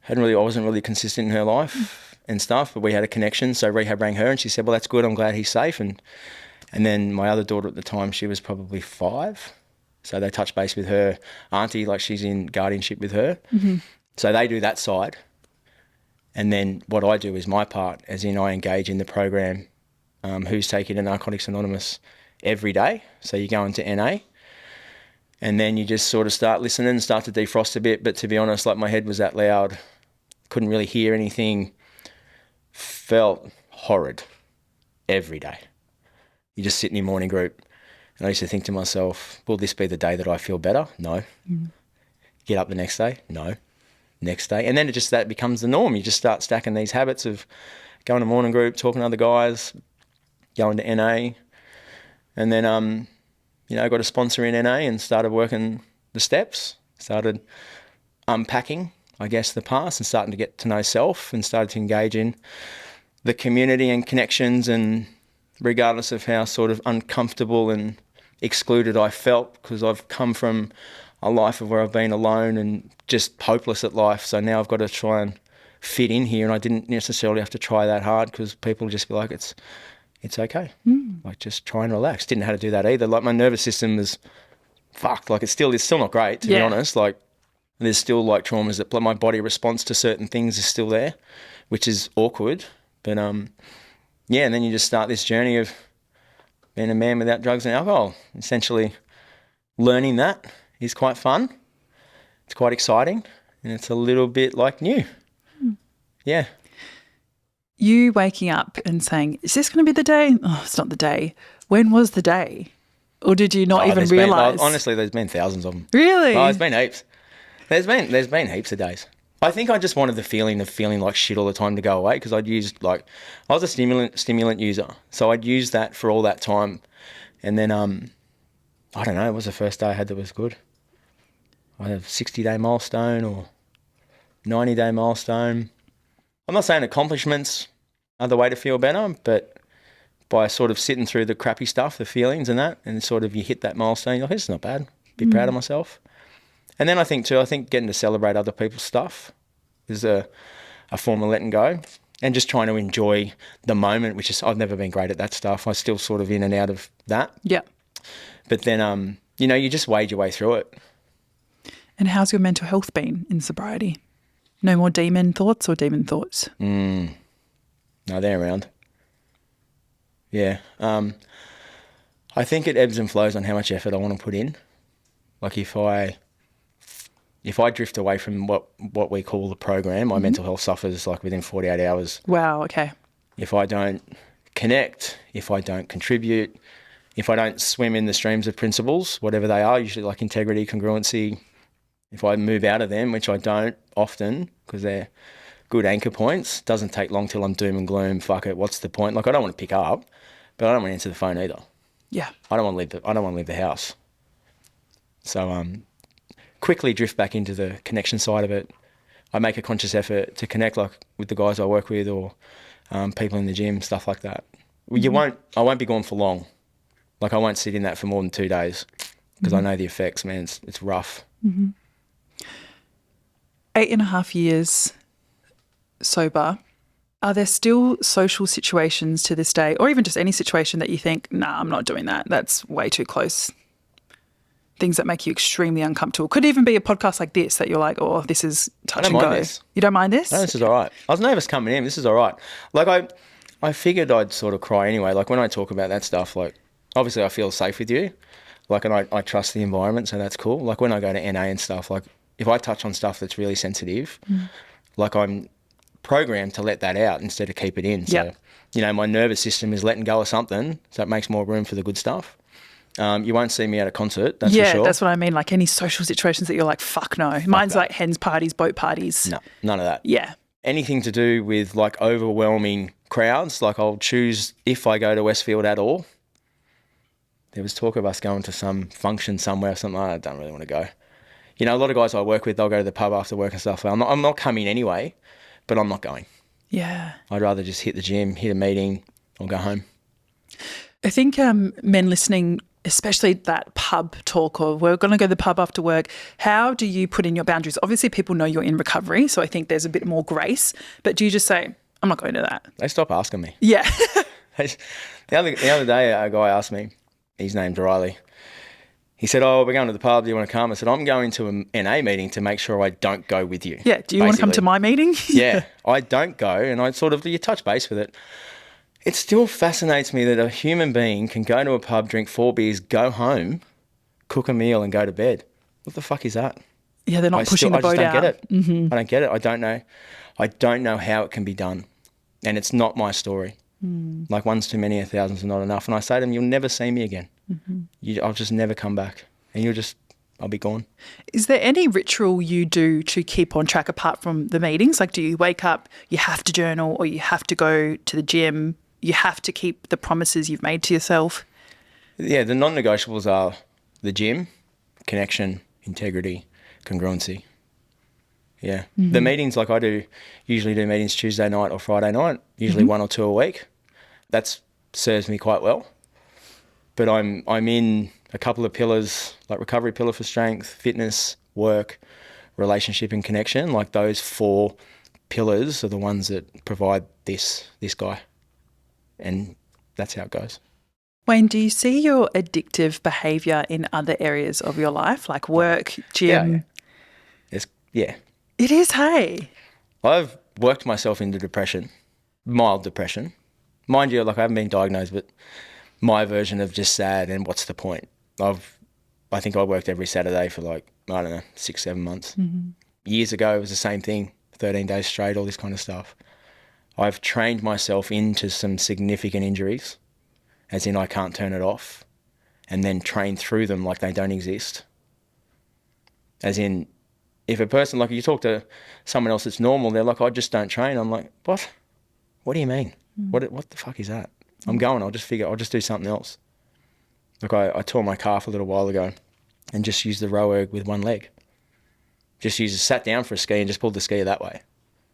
I wasn't really consistent in her life and stuff, but we had a connection. So rehab rang her and she said, well, that's good. I'm glad he's safe. And then my other daughter at the time, she was probably 5. So they touched base with her auntie, like she's in guardianship with her. Mm-hmm. So they do that side. And then what I do is my part, as in I engage in the program, Who's taking to Narcotics Anonymous every day. So you go into NA and then you just sort of start listening and start to defrost a bit. But to be honest, like my head was that loud, couldn't really hear anything, felt horrid every day. You just sit in your morning group. And I used to think to myself, will this be the day that I feel better? No. Mm. Get up the next day? No. Next day. And then that becomes the norm. You just start stacking these habits of going to morning group, talking to other guys, going to NA. And then, got a sponsor in NA and started working the steps, started unpacking, I guess, the past and starting to get to know self and started to engage in the community and connections, and regardless of how sort of uncomfortable and excluded I felt, because I've come from a life of where I've been alone and just hopeless at life. So now I've got to try and fit in here, and I didn't necessarily have to try that hard because people just be like, it's okay. Like just try and relax. Didn't know how to do that either. Like my nervous system was fucked. Like it's still not great, to be honest. Like there's still like traumas that my body response to certain things is still there, which is awkward. But and then you just start this journey of being a man without drugs and alcohol. Essentially learning that is quite fun. It's quite exciting, and it's a little bit like new. Yeah. You waking up and saying, is this going to be the day? Oh, it's not the day. When was the day? Or did you not even realise? Honestly, there's been thousands of them. Really? Oh, there's been heaps. There's been heaps of days. I think I just wanted the feeling of feeling like shit all the time to go away, because I was a stimulant user. So I'd use that for all that time. And then, I don't know, it was the first day I had that was good. I had a 60-day milestone or 90-day milestone. I'm not saying accomplishments are the way to feel better, but by sort of sitting through the crappy stuff, the feelings and that, and sort of you hit that milestone, you're like, this is not bad. Be proud of myself. And then I think getting to celebrate other people's stuff is a form of letting go, and just trying to enjoy the moment, which is, I've never been great at that stuff. I'm still sort of in and out of that. Yeah. But then, you just wade your way through it. And how's your mental health been in sobriety? No more demon thoughts or demon thoughts? No, they're around. Yeah. I think it ebbs and flows on how much effort I want to put in. Like if I drift away from what we call the program, my mental health suffers like within 48 hours. Wow, okay. If I don't connect, if I don't contribute, if I don't swim in the streams of principles, whatever they are, usually like integrity, congruency, if I move out of them, which I don't often because they're good anchor points, doesn't take long till I'm doom and gloom, fuck it, what's the point? Like I don't want to pick up, but I don't want to answer the phone either. Yeah. I don't want to leave the house. So quickly drift back into the connection side of it. I make a conscious effort to connect like with the guys I work with or people in the gym, stuff like that. I won't be gone for long. Like I won't sit in that for more than 2 days because I know the effects, man. It's rough. 8.5 years sober. Are there still social situations to this day, or even just any situation that you think, nah, I'm not doing that. That's way too close. Things that make you extremely uncomfortable. Could even be a podcast like this that you're like, oh, this is touch and go. This. You don't mind this? No, this is all right. I was nervous coming in. This is all right. Like I figured I'd sort of cry anyway. Like when I talk about that stuff, like obviously I feel safe with you. Like, and I trust the environment, so that's cool. Like when I go to NA and stuff, like if I touch on stuff that's really sensitive, like I'm programmed to let that out instead of keep it in. So, my nervous system is letting go of something, so it makes more room for the good stuff. You won't see me at a concert, that's for sure. Yeah, that's what I mean. Like any social situations that you're like, fuck no. Mine's like hens parties, boat parties. No, none of that. Yeah. Anything to do with like overwhelming crowds, like I'll choose if I go to Westfield at all. There was talk of us going to some function somewhere or something. I don't really want to go. A lot of guys I work with, they'll go to the pub after work and stuff. I'm not coming anyway, but I'm not going. Yeah. I'd rather just hit the gym, hit a meeting, or go home. I think men listening, especially that pub talk or we're going to go to the pub after work, how do you put in your boundaries? Obviously, people know you're in recovery, so I think there's a bit more grace. But do you just say, I'm not going to that? They stop asking me. Yeah. The other day, a guy asked me, his name's Riley. He said, oh, we're going to the pub. Do you want to come? I said, I'm going to a NA meeting to make sure I don't go with you. Yeah. Do you want to come to my meeting? Yeah. I don't go. And you touch base with it. It still fascinates me that a human being can go to a pub, drink 4 beers, go home, cook a meal and go to bed. What the fuck is that? Yeah, they're not pushing the boat out. I just don't get it. I don't get it. I don't know how it can be done. And it's not my story. Like one's too many, 1,000's not enough. And I say to them, you'll never see me again. I'll just never come back. And I'll be gone. Is there any ritual you do to keep on track apart from the meetings? Like do you wake up, you have to journal, or you have to go to the gym, you have to keep the promises you've made to yourself? Yeah, the non-negotiables are the gym, connection, integrity, congruency. Yeah. The meetings, like usually do meetings Tuesday night or Friday night, usually 1 or 2 a week. That serves me quite well. But I'm in a couple of pillars, like recovery pillar for strength, fitness, work, relationship and connection. Like those 4 pillars are the ones that provide this guy. And that's how it goes. Wayne, do you see your addictive behaviour in other areas of your life, like work, gym? Yeah. It is, hey? I've worked myself into depression, mild depression. Mind you, like I haven't been diagnosed, but my version of just sad and what's the point? I think I worked every Saturday for 6, 7 months. Years ago, it was the same thing, 13 days straight, all this kind of stuff. I've trained myself into some significant injuries, as in I can't turn it off, and then train through them like they don't exist. As in, if a person, like you talk to someone else that's normal, they're like, I just don't train. I'm like, what? What do you mean? What the fuck is that? I'm going, I'll just do something else. Like I tore my calf a little while ago and just used the row erg with one leg. Sat down for a ski and just pulled the ski that way.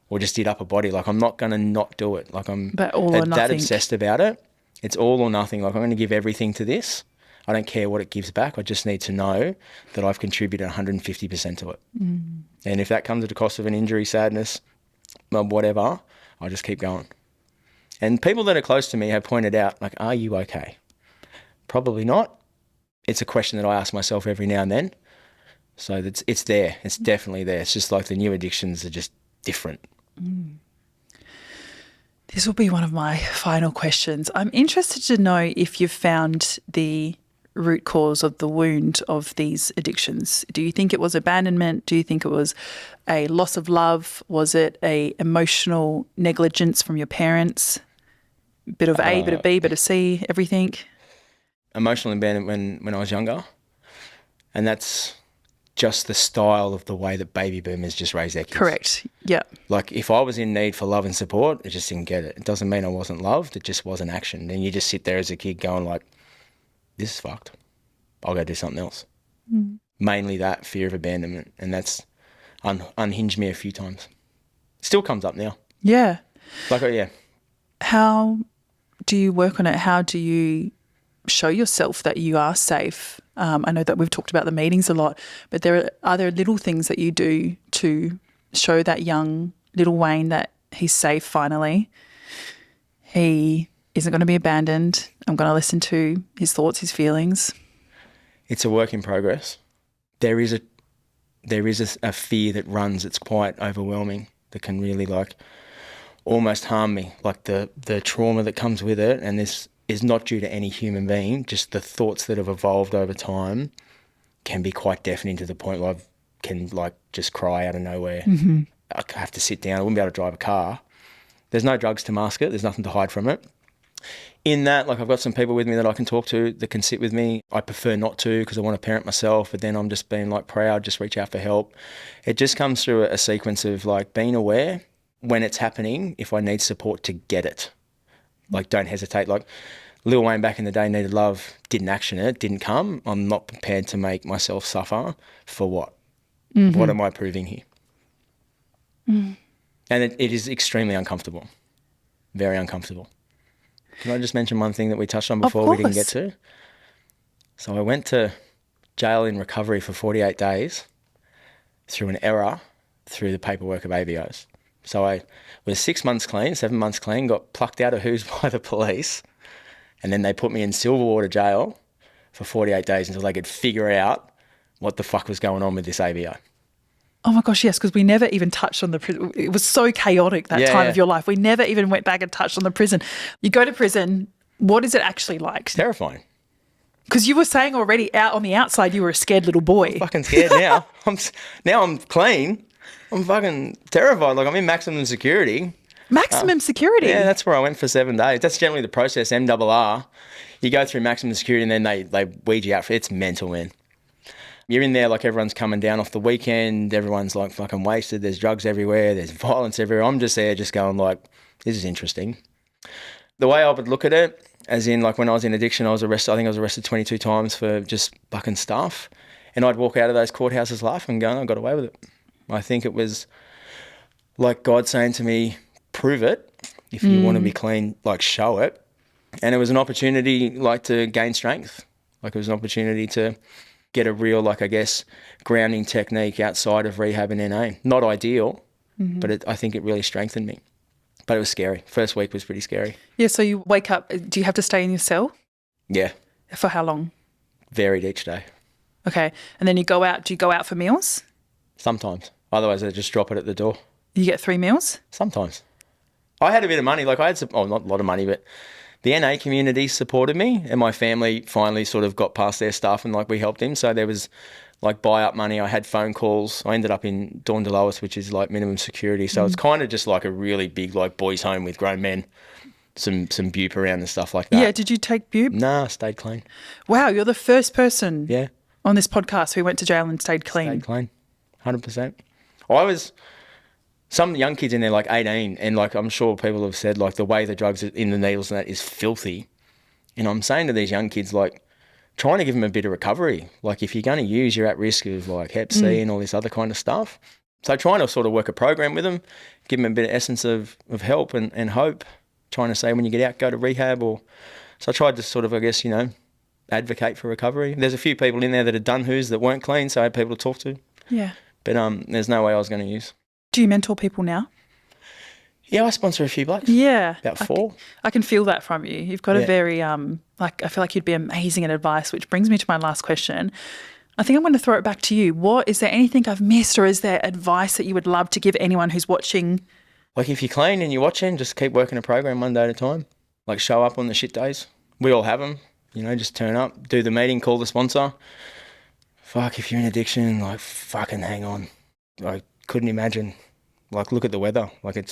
Or just did upper body. Like I'm not going to not do it. Like I'm But all or that nothing. obsessed about it. It's all or nothing. Like I'm going to give everything to this. I don't care what it gives back. I just need to know that I've contributed 150% to it. And if that comes at the cost of an injury, sadness, whatever, I'll just keep going. And people that are close to me have pointed out, like, are you okay? Probably not. It's a question that I ask myself every now and then. So it's there. It's definitely there. It's just like the new addictions are just different. This will be one of my final questions. I'm interested to know if you've found the root cause of the wound of these addictions. Do you think it was abandonment? Do you think it was a loss of love? Was it a emotional negligence from your parents? Bit of A, bit of B, bit of C, everything? Emotional abandonment when I was younger. And that's just the style of the way that baby boomers just raise their kids. Correct. Yeah. Like if I was in need for love and support, I just didn't get it. It doesn't mean I wasn't loved. It just wasn't action. And you just sit there as a kid going like, this is fucked. I'll go do something else. Mainly that fear of abandonment. And that's unhinged me a few times. Still comes up now. Yeah. Like, yeah. How do you work on it? How do you show yourself that you are safe? I know that we've talked about the meetings a lot, but are there little things that you do to show that young little Wayne that he's safe finally? He isn't going to be abandoned. I'm going to listen to his thoughts, his feelings. It's a work in progress. There is a fear that runs. It's quite overwhelming. That can really like almost harm me. Like the trauma that comes with it, and this is not due to any human being. Just the thoughts that have evolved over time can be quite deafening to the point where I can like just cry out of nowhere. I have to sit down. I wouldn't be able to drive a car. There's no drugs to mask it. There's nothing to hide from it. In that, like I've got some people with me that I can talk to that can sit with me. I prefer not to because I want to parent myself, but then I'm just being like proud, just reach out for help. It just comes through a sequence of like being aware when it's happening, if I need support to get it. Like don't hesitate. Like Lil Wayne back in the day needed love, didn't action it, didn't come. I'm not prepared to make myself suffer for what? What am I proving here? And it is extremely uncomfortable, very uncomfortable. Can I just mention one thing that we touched on before we didn't get to? So I went to jail in recovery for 48 days through an error through the paperwork of ABOs. So I was 6 months clean, 7 months clean, got plucked out of Who's by the police, and then they put me in Silverwater jail for 48 days until they could figure out what the fuck was going on with this ABO. Oh my gosh, yes, because we never even touched on the prison. It was so chaotic that time of your life. We never even went back and touched on the prison. You go to prison, what is it actually like? It's terrifying. Because you were saying already out on the outside you were a scared little boy. I'm fucking scared now. I'm clean. I'm fucking terrified. Like I'm in maximum security. Maximum security? Yeah, that's where I went for 7 days. That's generally the process, MRR. You go through maximum security and then they weed you out. It's mental, man. You're in there like everyone's coming down off the weekend. Everyone's like fucking wasted. There's drugs everywhere. There's violence everywhere. I'm just there just going like, this is interesting. The way I would look at it, as in like when I was in addiction, I was arrested. I think I was arrested 22 times for just fucking stuff. And I'd walk out of those courthouses laughing and going, I got away with it. I think it was like God saying to me, prove it. If you want to be clean, like show it. And it was an opportunity like to gain strength. Like it was an opportunity to get a real, like I guess, grounding technique outside of rehab and NA. Not ideal, but I think it really strengthened me. But it was scary. First week was pretty scary. Yeah, so you wake up, do you have to stay in your cell? Yeah. For how long? Varied each day. Okay. And then you go out, do you go out for meals? Sometimes. Otherwise, I just drop it at the door. You get 3 meals? Sometimes. I had a bit of money. Like I had some, not a lot of money, but the NA community supported me and my family finally sort of got past their stuff and like we helped him. So there was like buy up money. I had phone calls. I ended up in Dawn DeLois, which is like minimum security. So it's kind of just like a really big like boys home with grown men, some bupe around and stuff like that. Yeah, did you take bupe? Nah, stayed clean. Wow, you're the first person Yeah. on this podcast who went to jail and stayed clean. Stayed clean. 100%. Some young kids in there, like 18, and like I'm sure people have said, like the way the drugs in the needles and that is filthy. And I'm saying to these young kids, like, trying to give them a bit of recovery. Like, if you're going to use, you're at risk of like Hep C and all this other kind of stuff. So trying to sort of work a program with them, give them a bit of essence of help and hope, trying to say when you get out, go to rehab. So I tried to sort of, I guess, advocate for recovery. There's a few people in there that had done who's that weren't clean, so I had people to talk to. Yeah. But there's no way I was going to use. Do you mentor people now? Yeah, I sponsor a few blokes. Yeah. About 4. I can feel that from you. You've got a very, I feel like you'd be amazing at advice, which brings me to my last question. I think I'm going to throw it back to you. Is there anything I've missed, or is there advice that you would love to give anyone who's watching? Like, if you're clean and you're watching, just keep working a program one day at a time. Like, show up on the shit days. We all have them. Just turn up, do the meeting, call the sponsor. Fuck, if you're in addiction, like, fucking hang on. I couldn't imagine. Like, look at the weather. Like,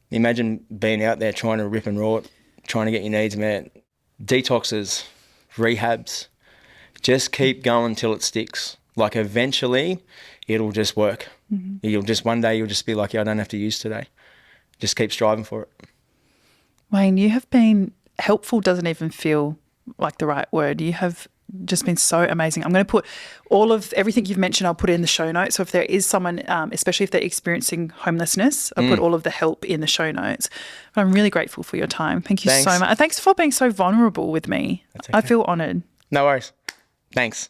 imagine being out there trying to rip and rort, trying to get your needs met. Detoxes, rehabs. Just keep going till it sticks. Like, eventually, it'll just work. Mm-hmm. One day you'll just be like, I don't have to use today. Just keep striving for it. Wayne, you have been helpful, doesn't even feel like the right word. You have just been so amazing. I'm going to put all of everything you've mentioned, I'll put it in the show notes. So if there is someone, especially if they're experiencing homelessness, I'll put all of the help in the show notes. But I'm really grateful for your time. Thank you so much. And thanks for being so vulnerable with me. That's okay. I feel honoured. No worries. Thanks.